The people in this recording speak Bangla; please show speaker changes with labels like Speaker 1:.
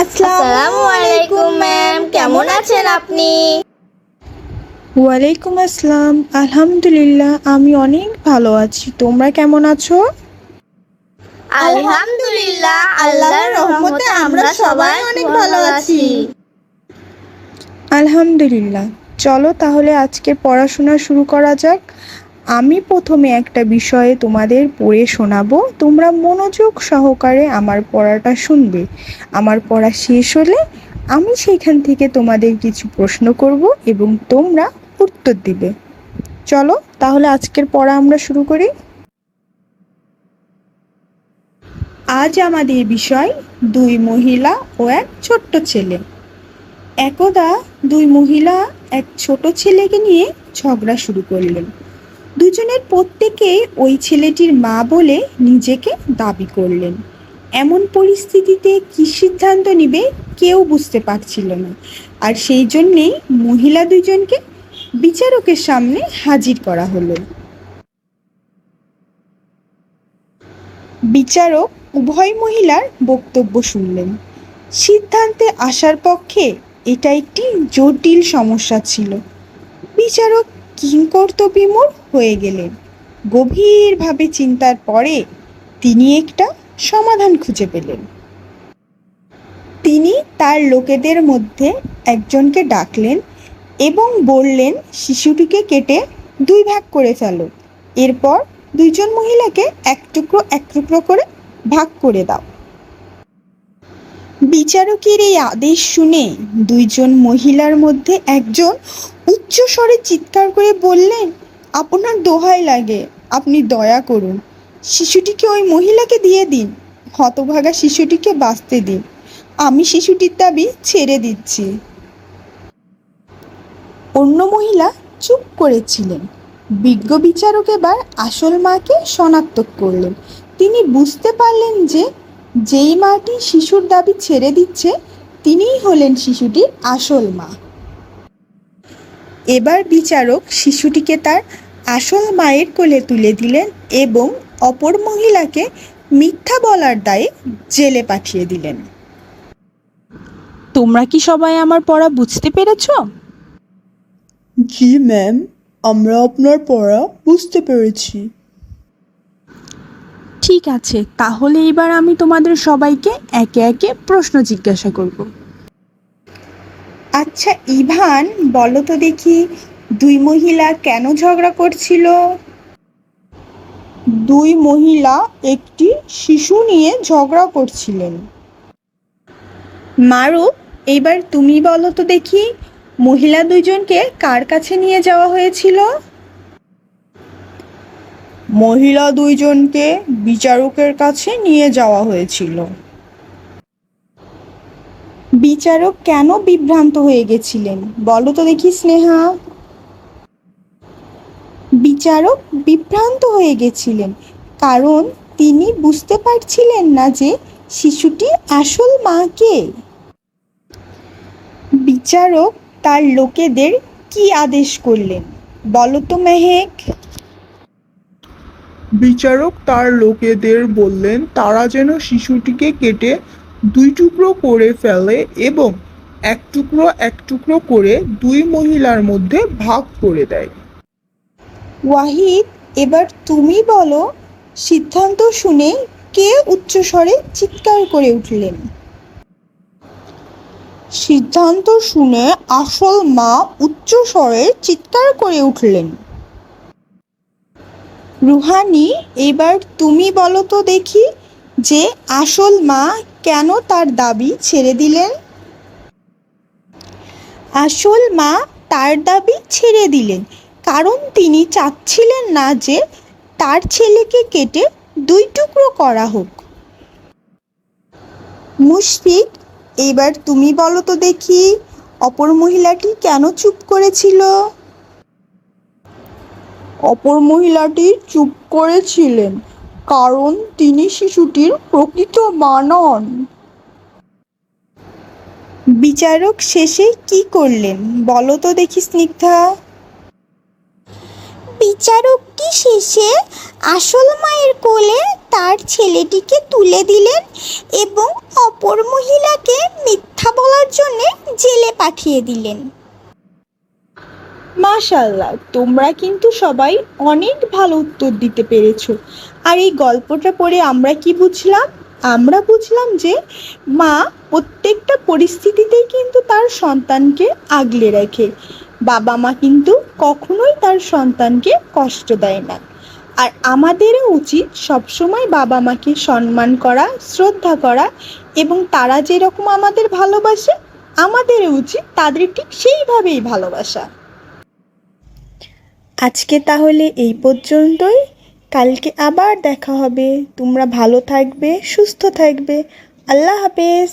Speaker 1: আসসালামু আলাইকুম ম্যাম, কেমন আছেন আপনি?
Speaker 2: ওয়ালাইকুম আসসালাম। আলহামদুলিল্লাহ, আমি অনেক ভালো আছি। তোমরা কেমন আছো?
Speaker 1: আলহামদুলিল্লাহ, আল্লাহর রহমতে আমরা সবাই অনেক ভালো আছি।
Speaker 2: আলহামদুলিল্লাহ। চলো তাহলে আজকে পড়াশোনা শুরু করা যাক। আমি প্রথমে একটা বিষয়ে তোমাদের পড়ে শোনাবো। তোমরা মনোযোগ সহকারে আমার পড়াটা শুনবে। আমার পড়া শেষ হলে আমি সেখান থেকে তোমাদের কিছু প্রশ্ন করব এবং তোমরা উত্তর দিবে। চলো তাহলে আজকের পড়া আমরা শুরু করি। আজ আমাদের বিষয় দুই মহিলা ও এক ছোট্ট ছেলে। একদা দুই মহিলা এক ছোট ছেলেকে নিয়ে ঝগড়া শুরু করলেন। দুজনের প্রত্যেকেই ওই ছেলেটির মা বলে নিজেকে দাবি করলেন। এমন পরিস্থিতিতে কী সিদ্ধান্ত নিবে কেউ বুঝতে পারছিল না। আর সেই জন্যেই মহিলা দুজনকে বিচারকের সামনে হাজির করা হলো। বিচারক উভয় মহিলার বক্তব্য শুনলেন। সিদ্ধান্তে আসার পক্ষে এটা একটি জটিল সমস্যা ছিল। বিচারক কিংকর্তব্যবিমূঢ় হয়ে গেলেন। গভীরভাবে চিন্তার পরে তিনি একটা সমাধান খুঁজে পেলেন। তিনি তার লোকেদের মধ্যে একজনকে ডাকলেন এবং বললেন, শিশুটিকে কেটে দুই ভাগ করে ফেলো। এরপর দুইজন মহিলাকে এক টুকরো করে ভাগ করে দাও। বিচারকের এই আদেশ শুনে দুইজন মহিলার মধ্যে একজন উচ্চস্বরে চিৎকার করে বললেন, আপনার দোহাই লাগে, আপনি দয়া করুন, শিশুটিকে ওই মহিলাকে দিয়ে দিন। হতভাগা শিশুটিকে বাঁচতে দিন। আমি শিশুটির দাবি ছেড়ে দিচ্ছি। অন্য মহিলা চুপ করেছিলেন। বিজ্ঞ বিচারক এবার আসল মাকে শনাক্ত করলেন। তিনি বুঝতে পারলেন যে যেই মাটি শিশুর দাবি ছেড়ে দিচ্ছে তিনিই হলেন শিশুটির আসল মা। এবার বিচারক শিশুটিকে তার আসল মায়ের কোলে তুলে দিলেন এবং অপর মহিলাকে মিথ্যা বলার দায়ে জেলে পাঠিয়ে দিলেন। তোমরা কি সবাই আমার পড়া বুঝতে পেরেছো?
Speaker 3: জি ম্যাম, আমরা আপনার পড়া বুঝতে পেরেছি।
Speaker 2: ঠিক আছে, তাহলে এবার আমি তোমাদের সবাইকে একে একে প্রশ্ন জিজ্ঞাসা করব। আচ্ছা ইভান, বলো তো দেখি, দুই মহিলা কেন ঝগড়া করছিল?
Speaker 3: দুই মহিলা একটি শিশু নিয়ে ঝগড়া করছিলেন।
Speaker 2: মারুফ, এইবার তুমি বলো তো দেখি, মহিলা দুইজনকে কার কাছে নিয়ে যাওয়া হয়েছিল?
Speaker 3: মহিলা দুইজনকে বিচারকের কাছে নিয়ে যাওয়া হয়েছিল।
Speaker 2: বিচারক কেন বিভ্রান্ত হয়ে গেছিলেন বলো তো দেখি স্নেহা। বিচারক বিভ্রান্ত হয়ে গেছিলেন কারণ তিনি বুঝতে পারছিলেন না যে শিশুটি আসল মা কে। বিচারক তার লোকেদের কি আদেশ করলেন বলো তো মেহেক।
Speaker 4: বিচারক তার লোকেদের বললেন তারা যেন শিশুটিকে কেটে দুই টুকরো করে ফেলে এবং এক টুকরো করে দুই মহিলার মধ্যে ভাগ করে দেয়।
Speaker 2: ওয়াহিদ, এবার তুমি বলো, সিদ্ধান্ত শুনে কে উচ্চস্বরে চিৎকার করে উঠলেন?
Speaker 3: সিদ্ধান্ত শুনে আসল মা উচ্চস্বরে চিৎকার করে উঠলেন।
Speaker 2: রুহানি, এবার তুমি বলো তো দেখি যে আসল মা কেন তার দাবি ছেড়ে দিলেন? আসল মা তার দাবি ছেড়ে দিলেন কারণ তিনি চাচ্ছিলেন না যে তার ছেলেকে কেটে দুই টুকরো করা হোক। মুশফিক, এবার তুমি বলো তো দেখি, অপর মহিলাটি কেন চুপ করেছিল?
Speaker 3: অপর মহিলাটি চুপ করেছিলেন কারণ তিনি শিশুটির প্রকৃত মা নন।
Speaker 2: বিচারক শেষে কি করলেন বলো তো দেখি স্নিগ্ধা।
Speaker 1: বিচারকটি শেষে আসল মায়ের কোলে তার ছেলেটিকে তুলে দিলেন এবং অপর মহিলাকে মিথ্যা বলার জন্য জেলে পাঠিয়ে দিলেন।
Speaker 2: মাশাআল্লাহ, তোমরা কিন্তু সবাই অনেক ভালো উত্তর দিতে পেরেছো। আর এই গল্পটা পড়ে আমরা কি বুঝলাম? আমরা বুঝলাম যে মা প্রত্যেকটা পরিস্থিতিতেই কিন্তু তার সন্তানকে আগলে রাখে। বাবা মা কিন্তু কখনোই তার সন্তানকে কষ্ট দেয় না। আর আমাদেরও উচিত সবসময় বাবা মাকে সম্মান করা, শ্রদ্ধা করা, এবং তারা যেরকম আমাদের ভালোবাসে আমাদেরও উচিত তাদের ঠিক সেইভাবেই ভালোবাসা। আজকে তাহলে এই পর্যন্তই। কালকে আবার দেখা হবে। তোমরা ভালো থাকবে, সুস্থ থাকবে। আল্লাহ হাফেজ।